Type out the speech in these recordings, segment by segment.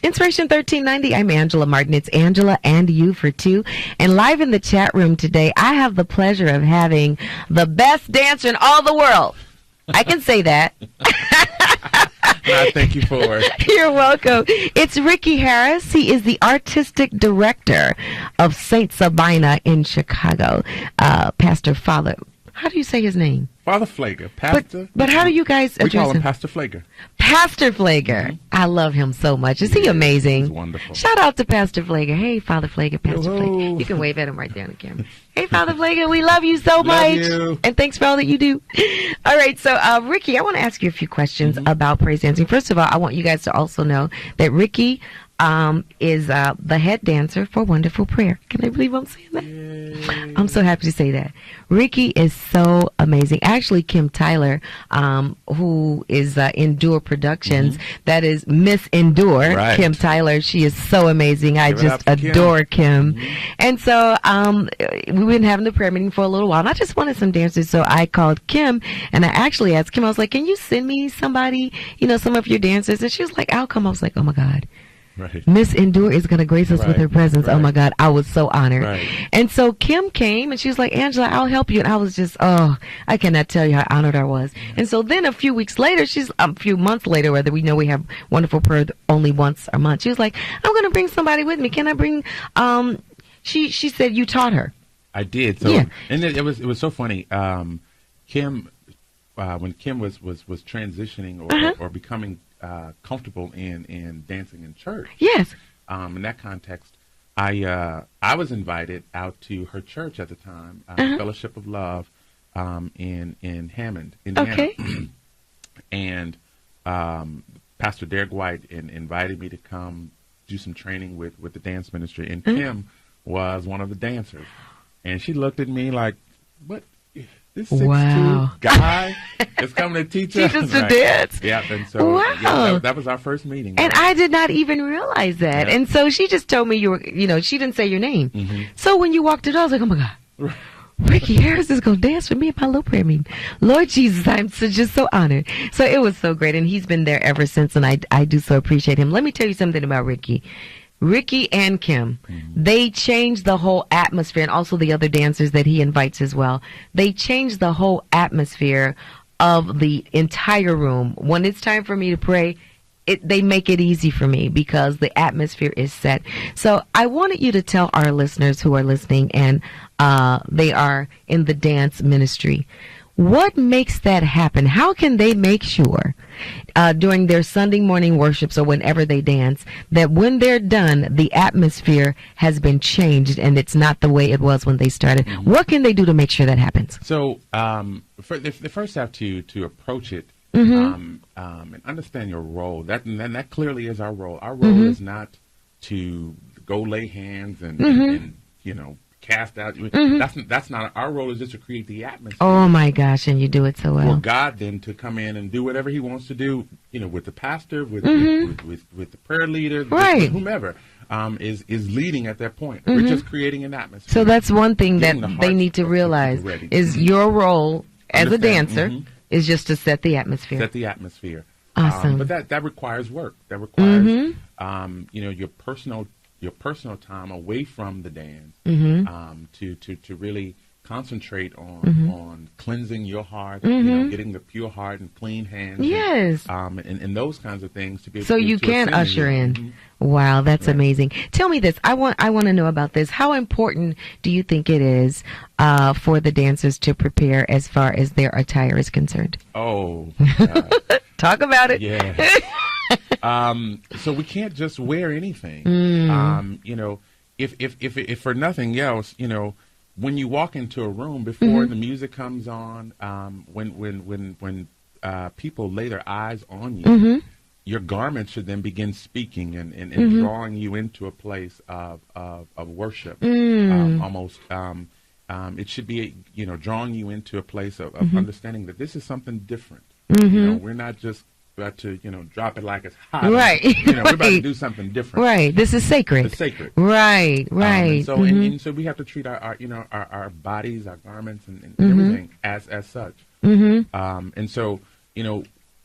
Inspiration 1390. I'm Angela Martin. It's Angela and you for two. And live in the chat room today, I have the pleasure of having the best dancer in all the world. I can say that. Thank you for it. You're welcome. It's Ricky Harris. He is the artistic director of St. Sabina in Chicago. Pastor Father. How do you say his name? Father Flager. Pastor. But how do you guys address We call him him? Pastor Flager. Pastor Flager. Mm-hmm. I love him so much. Is he amazing? He's wonderful. Shout out to Pastor Flager. Hey, Father Flager, Pastor Hello. Flager. You can wave at him right there on the camera. Hey, Father Flager, we love you so Love much. you. And thanks for all that you do. All right, so Ricky, I want to ask you a few questions about praise dancing. First of all, I want you guys to also know that Ricky is the head dancer for Wonderful Prayer. Can I believe I'm saying that? Yay. I'm so happy to say that. Ricky is so amazing. Actually, Kim Tyler, who is Endure Productions, that is Miss Endure, Right. Kim Tyler. She is so amazing. I Give it just up for Kim. adore Kim. And so we've been having the prayer meeting for a little while, and I just wanted some dancers. So I called Kim, and I actually asked Kim, I was like, can you send me somebody, some of your dancers? And she was like, I'll come. I was like, oh, my God. Right. Miss Endure is going to grace us with Right, her presence. Oh, right. my God. I was so honored. Right. And so Kim came, and she was like, Angela, I'll help you. And I was just, I cannot tell you how honored I was. And so then a few months later, whether we know we have Wonderful Prayer only once a month, she was like, I'm going to bring somebody with me. Can I bring, she said you taught her. I did. So, Yeah. And it was so funny. Kim, when Kim was transitioning or becoming comfortable in dancing in church. Yes. In that context, I was invited out to her church at the time, Fellowship of Love, in Hammond, Indiana. Okay. And Pastor Derek White invited me to come do some training with the dance ministry, and Kim was one of the dancers, and she looked at me like, "What? This 6'2" Wow. guy is coming to teach us Teach us to Right. dance. Yeah, and so Wow. that was our first meeting. And I did not even realize that. Yeah. And so she just told me she didn't say your name. Mm-hmm. So when you walked the door, I was like, oh, my God. Ricky Harris is going to dance with me at my little prayer meeting. Lord Jesus, I'm just so honored. So it was so great. And he's been there ever since. And I do so appreciate him. Let me tell you something about Ricky. Ricky and Kim, they changed the whole atmosphere, and also the other dancers that he invites as well. They changed the whole atmosphere of the entire room. When it's time for me to pray, they make it easy for me because the atmosphere is set. So I wanted you to tell our listeners who are listening and they are in the dance ministry, what makes that happen? How can they make sure during their Sunday morning worships or whenever they dance that when they're done, the atmosphere has been changed and it's not the way it was when they started? What can they do to make sure that happens? So they first have to approach it and understand your role. That clearly is our role. Our role is not to go lay hands and cast out. That's not our role. Is just to create the atmosphere. Oh my gosh, and you do it so well. For God then to come in and do whatever He wants to do, with the pastor, with the prayer leader, Right. with whomever is leading at that point. We're just creating an atmosphere. So that's one thing that Getting the they hearts need to of realize people ready. is your role as a dancer Understand. is just to set the atmosphere. Set the atmosphere. Awesome. But that requires work. That requires your personal time away from the dance to really concentrate on cleansing your heart, getting the pure heart and clean hands. Yes. And those kinds of things to be able So to you can ascend usher in. Mhm. Wow, that's amazing. Tell me this. I want to know about this. How important do you think it is for the dancers to prepare as far as their attire is concerned? Oh, Talk about it. yeah. So we can't just wear anything. If for nothing else, when you walk into a room before the music comes on, when people lay their eyes on you, your garments should then begin speaking and drawing you into a place of worship. Almost, it should be, drawing you into a place of understanding that this is something different. We're not just about to, drop it like it's hot. Right. We're about to do something different. Right. This is sacred. It's sacred. Right. And so, and so we have to treat our bodies, our garments, and everything as such. And so,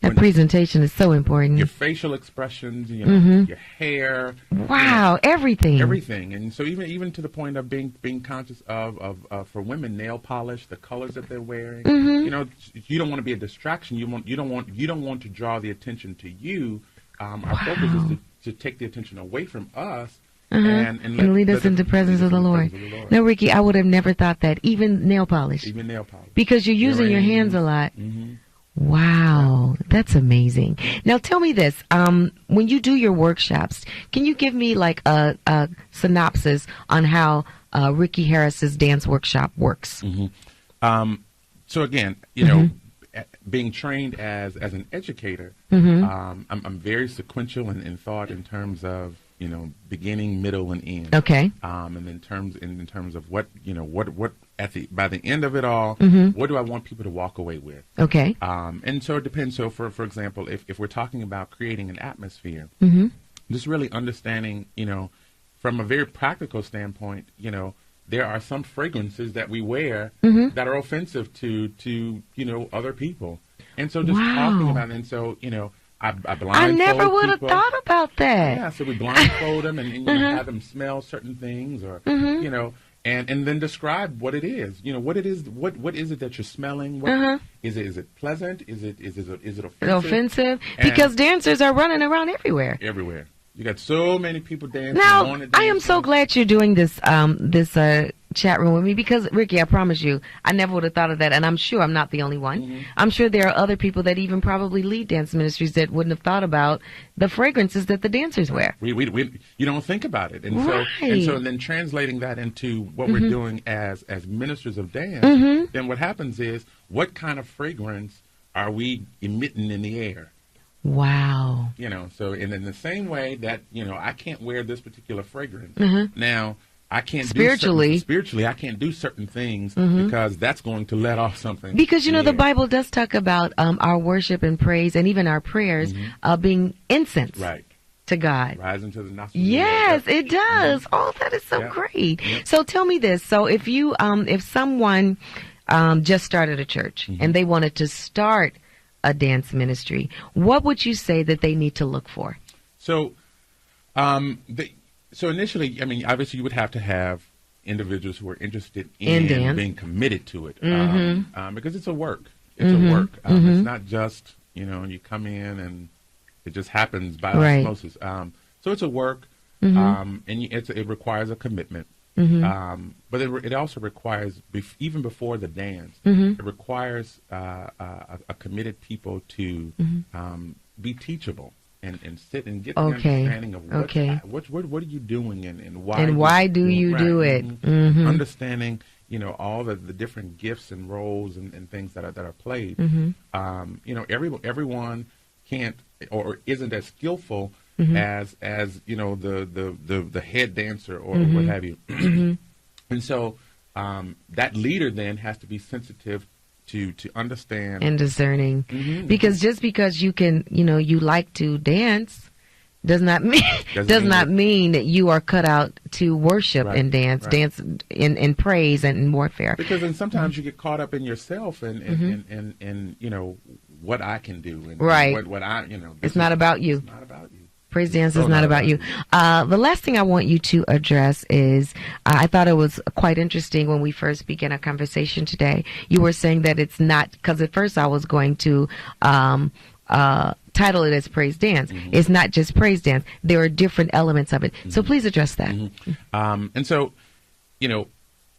That presentation is so important. Your facial expressions, your hair. Wow, everything. Everything. And so even to the point of being conscious of for women, nail polish, the colors that they're wearing. You don't want to be a distraction. You don't want to draw the attention to you. Our focus is to take the attention away from us. And lead us into the presence of the Lord. No, Ricky, I would have never thought that. Even nail polish. Even nail polish. Because you're using your hands a lot. Wow, that's amazing. Now tell me this, when you do your workshops, can you give me like a synopsis on how Ricky Harris's dance workshop works? So again, being trained as an educator, I'm very sequential in thought in terms of beginning, middle, and end. Okay. And in terms of what by the end of it all, what do I want people to walk away with? Okay. And so it depends. So for example, if we're talking about creating an atmosphere, just really understanding, from a very practical standpoint, there are some fragrances that we wear that are offensive to other people. And so just talking about it, and so, I blindfold I never would have people. thought about that. Yeah, so we blindfold them and have them smell certain things, or and then describe what it is. What it is. What is it that you're smelling? What, is it pleasant? Is it offensive? Offensive? Because dancers are running around everywhere. Everywhere. You got so many people dancing. Now, I am so glad you're doing this chat room with me, because, Ricky, I promise you, I never would have thought of that, and I'm sure I'm not the only one. I'm sure there are other people that even probably lead dance ministries that wouldn't have thought about the fragrances that the dancers wear. You don't think about it, and so then translating that into what we're doing as ministers of dance, then what happens is, what kind of fragrance are we emitting in the air? Wow. So and in the same way that, I can't wear this particular fragrance. Now, I can't spiritually I can't do certain things because that's going to let off something. Because, the Bible does talk about our worship and praise and even our prayers being incense. Right. To God. Rising to the nostrils. Yes, it does. Oh, that is so great. So tell me this. So if you, if someone just started a church and they wanted to start a dance ministry, what would you say that they need to look for? So, so initially, obviously you would have to have individuals who are interested in being committed to it, because it's a work. It's a work. It's not just, you come in and it just happens by osmosis. So it's a work, and it requires a commitment. But it also requires, even before the dance, it requires a committed people to be teachable and sit and get the understanding of what are you doing and why. And why do you do it? Understanding, all the different gifts and roles and things that are played. Everyone can't or isn't as skillful as the head dancer or what have you. And so that leader then has to be sensitive to understand and discerning, because just because you can, you like to dance does not mean that you are cut out to worship and dance in praise and in warfare. Because then sometimes you get caught up in yourself and what I can do and what I it's not about you. It's not about you. Praise dance is not about you. The last thing I want you to address is, I thought it was quite interesting when we first began our conversation today. You were saying that it's not, because at first I was going to title it as praise dance. It's not just praise dance. There are different elements of it. So please address that. And so,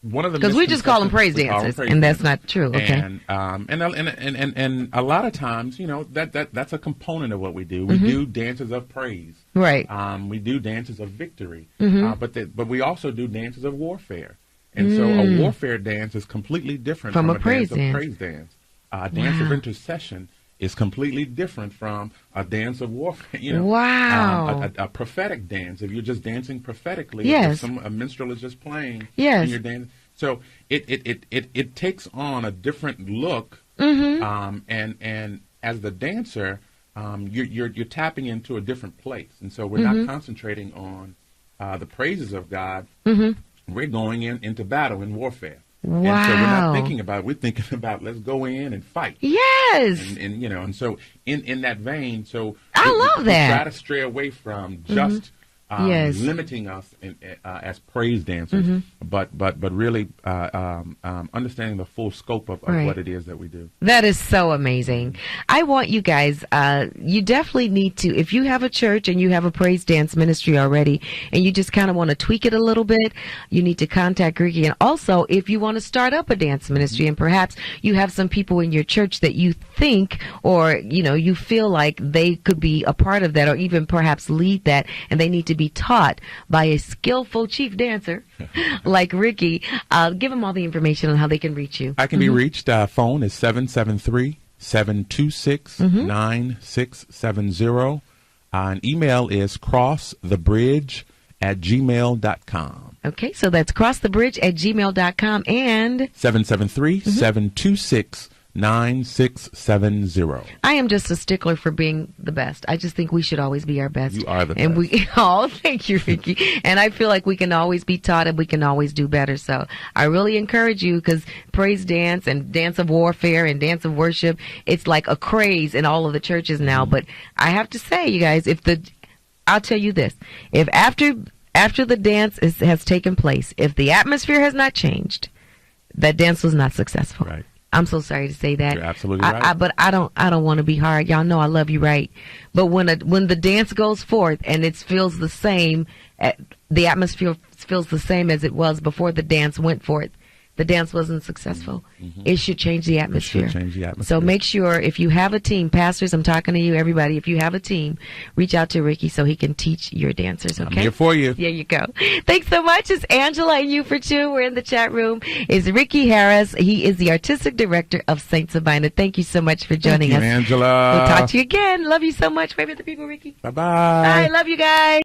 one of the, because we just call them praise dancers, and that's not true. Okay. And a lot of times, that's a component of what we do. We do dances of praise. Right. We do dances of victory. But we also do dances of warfare. And so a warfare dance is completely different from a praise dance. A dance of intercession is completely different from a dance of warfare. A prophetic dance. If you're just dancing prophetically, if a minstrel is just playing, and you're dancing. So it takes on a different look, and as the dancer, you're tapping into a different place, and so we're not concentrating on the praises of God. We're going into battle in warfare. Wow. And so we're not thinking about it. We're thinking about let's go in and fight. Yes. And you know, and so in that vein, so I love that. We try to stray away from just limiting us as praise dancers, but really understanding the full scope of what it is that we do. That is so amazing. I want you guys, you definitely need to, if you have a church and you have a praise dance ministry already, and you just kind of want to tweak it a little bit, you need to contact Ricky. And also, if you want to start up a dance ministry, and perhaps you have some people in your church that you think, or, you know, you feel like they could be a part of that, or even perhaps lead that, and they need to be taught by a skillful chief dancer like Ricky, give them all the information on how they can reach you. I can be reached. Phone is 773-726-9670. And email is crossthebridge@gmail.com. Okay, so that's crossthebridge@gmail.com and 773-726-9670. I am just a stickler for being the best. I just think we should always be our best. You are the and best. Thank you, Ricky. And I feel like we can always be taught and we can always do better. So I really encourage you, because praise dance and dance of warfare and dance of worship, it's like a craze in all of the churches now. But I have to say, you guys, I'll tell you this, if after the dance has taken place, if the atmosphere has not changed, that dance was not successful. Right. I'm so sorry to say that. You're absolutely right. But I don't want to be hard. Y'all know I love you, right? But when the dance goes forth and it feels the same, the atmosphere feels the same as it was before the dance went forth, the dance wasn't successful. It should change the atmosphere. It should change the atmosphere. So make sure, if you have a team, pastors, I'm talking to you, everybody, if you have a team, reach out to Ricky so he can teach your dancers, okay? I'm here for you. There you go. Thanks so much. It's Angela and you for two. We're in the chat room. It's Ricky Harris. He is the artistic director of Saint Sabina. Thank you so much for joining us. Angela. We'll talk to you again. Love you so much. Wave at the people, Ricky. Bye-bye. Bye. Love you guys.